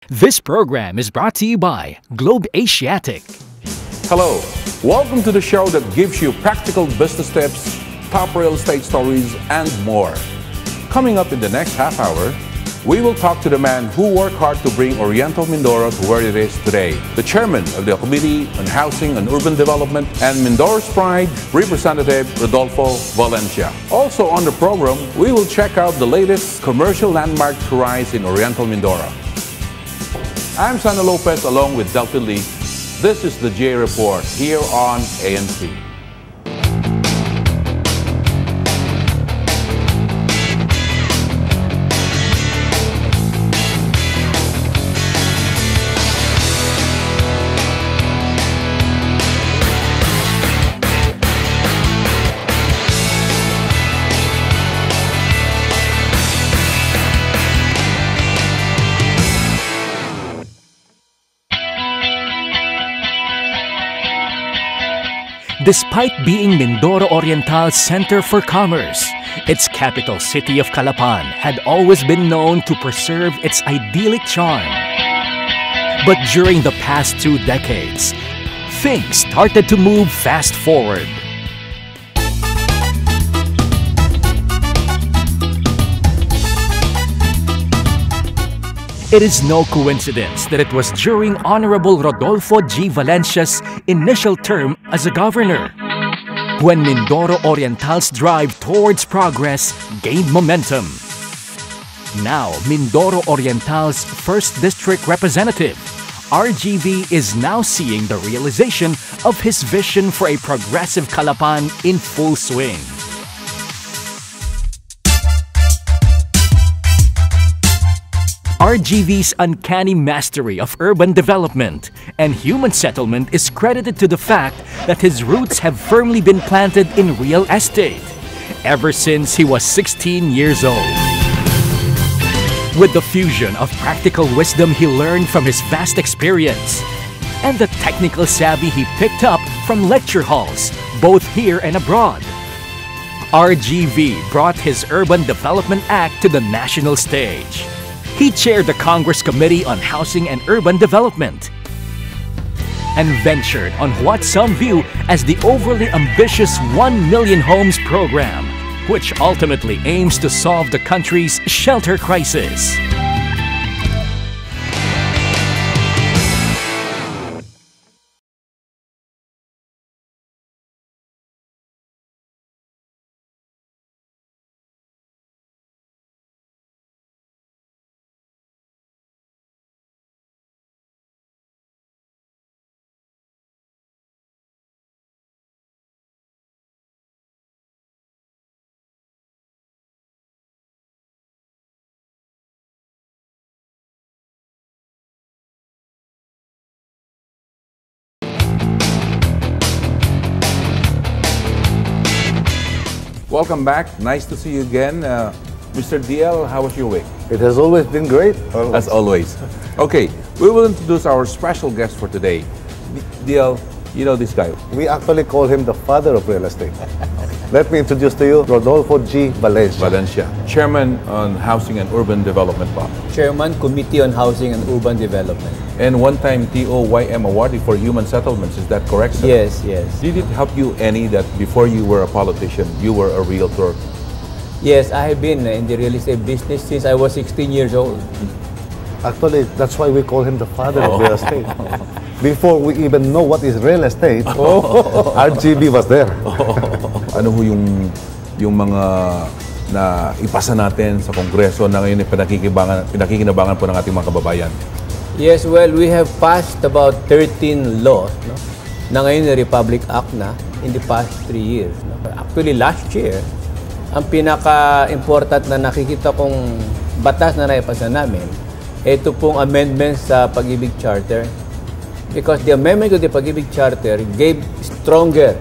This program is brought to you by Globe Asiatic. Hello, welcome to the show that gives you practical business tips, top real estate stories, and more. Coming up in the next half hour, we will talk to the man who worked hard to bring Oriental Mindoro to where it is today, the chairman of the Committee on Housing and Urban Development, and Mindoro's pride, Representative Rodolfo Valencia. Also on the program, we will check out the latest commercial landmark to rise in Oriental Mindoro. I'm Sana Lopez along with Delphi Lee. This is the J Report here on ANC. Despite being Mindoro Oriental's center for commerce, its capital city of Calapan had always been known to preserve its idyllic charm. But during the past 2 decades, things started to move fast forward. It is no coincidence that it was during Honorable Rodolfo G. Valencia's initial term as a governor when Mindoro Oriental's drive towards progress gained momentum. Now, Mindoro Oriental's 1st District Representative, RGV, is now seeing the realization of his vision for a progressive Calapan in full swing. RGV's uncanny mastery of urban development and human settlement is credited to the fact that his roots have firmly been planted in real estate ever since he was 16 years old. With the fusion of practical wisdom he learned from his vast experience and the technical savvy he picked up from lecture halls, both here and abroad, RGV brought his Urban Development Act to the national stage. He chaired the Congress Committee on Housing and Urban Development and ventured on what some view as the overly ambitious 1 million homes program, which ultimately aims to solve the country's shelter crisis. Welcome back. Nice to see you again. Mr. DL, how was your week? It has always been great. As always. Okay, we will introduce our special guest for today. DL, you know this guy. We actually call him the father of real estate. Let me introduce to you Rodolfo G. Valencia. Chairman on Housing and Urban Development Board. Chairman, Committee on Housing and Urban Development. And one-time TOYM awardee for human settlements. Is that correct, sir? Yes, yes. Did it help you any that before you were a politician, you were a realtor? Yes, I have been in the real estate business since I was 16 years old. Actually, that's why we call him the father of real estate. Before we even know what is real estate, RGB was there. Ano ho yung mga na ipasa natin sa Kongreso na ngayon ay pinakikinabangan po ng ating mga kababayan? Yes, well, we have passed about 13 laws, no? Na ngayon na Republic Act na in the past 3 years. No? Actually, last year, ang pinaka-important na nakikita kong batas na naipasa namin, ito pong amendments sa Pag-ibig Charter. Because the amendment to the Pag-ibig Charter gave stronger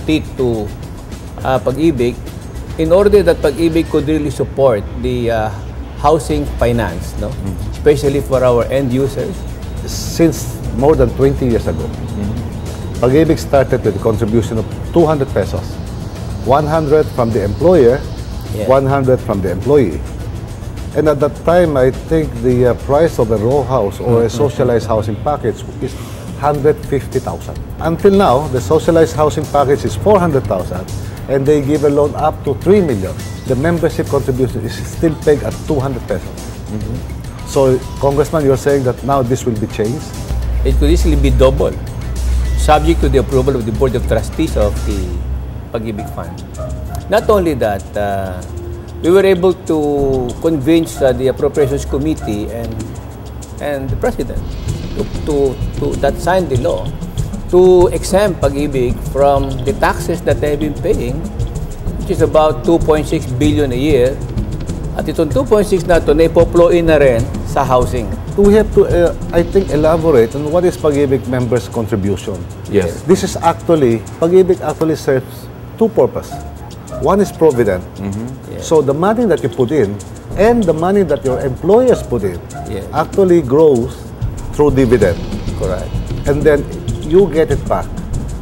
teeth to Pag-ibig in order that Pag-ibig could really support the housing finance, no? Especially for our end users. Since more than 20 years ago, Pag-ibig started with a contribution of 200 pesos. 100 from the employer, 100 from the employee. And at that time, I think the price of a row house or a socialized housing package is 150,000. Until now, the socialized housing package is 400,000, and they give a loan up to 3 million. The membership contribution is still pegged at 200 pesos. So, Congressman, you're saying that now this will be changed? It could easily be double, subject to the approval of the Board of Trustees of the Pag-ibig Fund. Not only that, we were able to convince the Appropriations Committee and the President that signed the law to exempt Pag-ibig from the taxes that they have been paying, which is about 2.6 billion a year. At itong 2.6 na ito, naipoplo in na rin sa housing. We have to, I think, elaborate on what is Pag-ibig members' contribution. Yes. This is actually, Pag-ibig actually serves two purposes. One is provident. Yes. So the money that you put in and the money that your employers put in Yes. actually grows through dividend. Correct. And then you get it back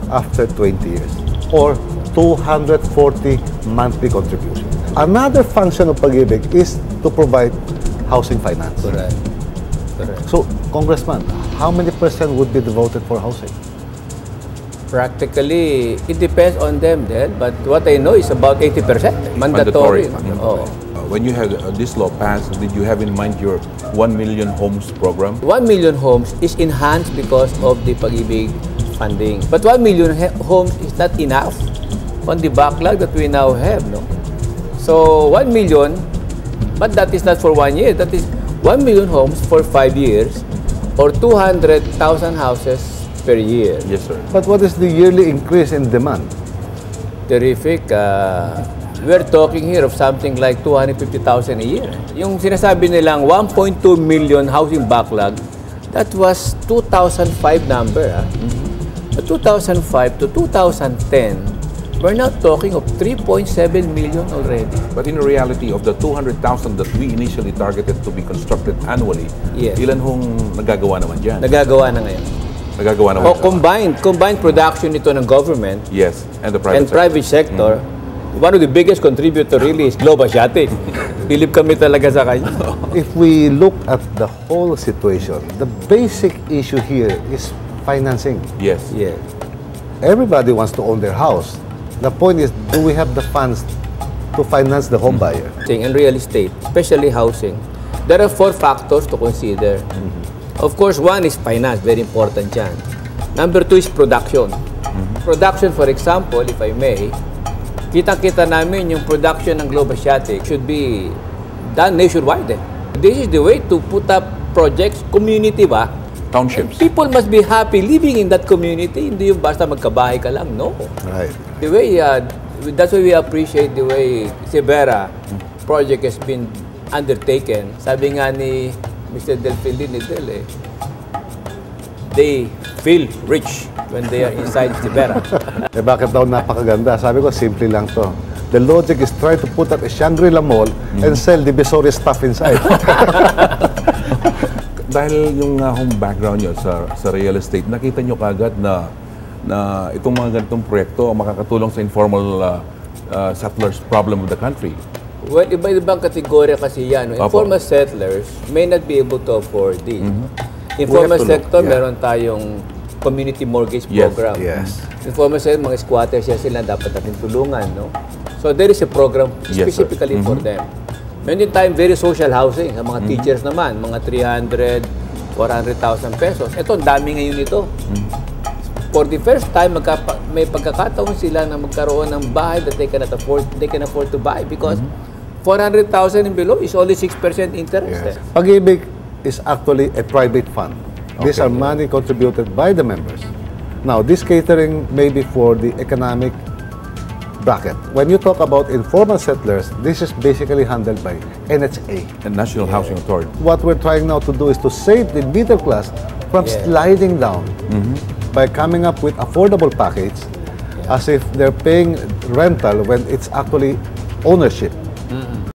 after 20 years or 240 monthly contribution. Another function of Pag-ibig is to provide housing finance. Correct. Correct. So, Congressman, how many percent would be devoted for housing? Practically, it depends on them then, but what I know is about 80%. Mandatory. Oh. When you had this law passed, did you have in mind your 1 million homes program? 1 million homes is enhanced because of the Pag-ibig funding. But 1 million homes is not enough on the backlog that we now have, no? So, 1 million, but that is not for 1 year. That is 1 million homes for 5 years or 200,000 houses per year. Yes, sir. But what is the yearly increase in demand? Terrific. We're talking here of something like 250,000 a year. Yung sinasabi nilang 1.2 million housing backlog, that was 2005 number. But 2005 to 2010, we're now talking of 3.7 million already. But in reality, of the 200,000 that we initially targeted to be constructed annually, Yes. ilan hong nagagawa naman dyan? Nagagawa na ngayon. Nagagawa naman. O combined production nito ng government Yes, and the and private sector. private sector, one of the biggest contributor really is Globe Asiatic. Bilib kami talaga sa kanya. If we look at the whole situation, the basic issue here is financing. Yes. Yeah. Everybody wants to own their house. The point is, do we have the funds to finance the home buyer? In real estate, especially housing, there are 4 factors to consider. Of course, one is finance, very important yan. Number 2 is production. Production, for example, if I may, kitang-kita namin yung production ng Globe Asiatic should be done nationwide. This is the way to put up projects, community ba? Townships. People must be happy living in that community. Hindi yung basta magkabahay ka lang, no. Right. The way, that's why we appreciate the way Sibera project has been undertaken. Sabi nga ni Mr. Delfin Lidl, they feel rich when they are inside Sibera. Eh bakit daw napakaganda? Sabi ko, simple lang to. The logic is try to put up a Shangri-La mall and sell the Divisoria stuff inside. Dahil yung home background nyo sa real estate, nakita nyo kagad na itong mga ganitong proyekto makakatulong sa informal settlers problem of the country. Well, iba-ibang kategorya kasi yan. No? Informal settlers may not be able to afford this. Informal We have to sector, look, yeah. meron tayong community mortgage Yes, program. yes. Informal sector, mga squatters yan sila dapat natin tulungan. No? So there is a program Yes, sir. specifically for them. Meron time, very social housing. Ang mga teachers naman, mga 300, 400,000 pesos. Ito, ang dami ngayon ito. For the first time, may pagkakataon sila na magkaroon ng bahay that they can afford to buy because 400,000 and below is only 6% interest. Yes. Pag-ibig is actually a private fund. These Okay. are money contributed by the members. Now, this catering may be for the economic bracket. When you talk about informal settlers, this is basically handled by NHA. And National Housing Authority. What we're trying now to do is to save the middle class from Yeah. sliding down by coming up with affordable package as if they're paying rental when it's actually ownership.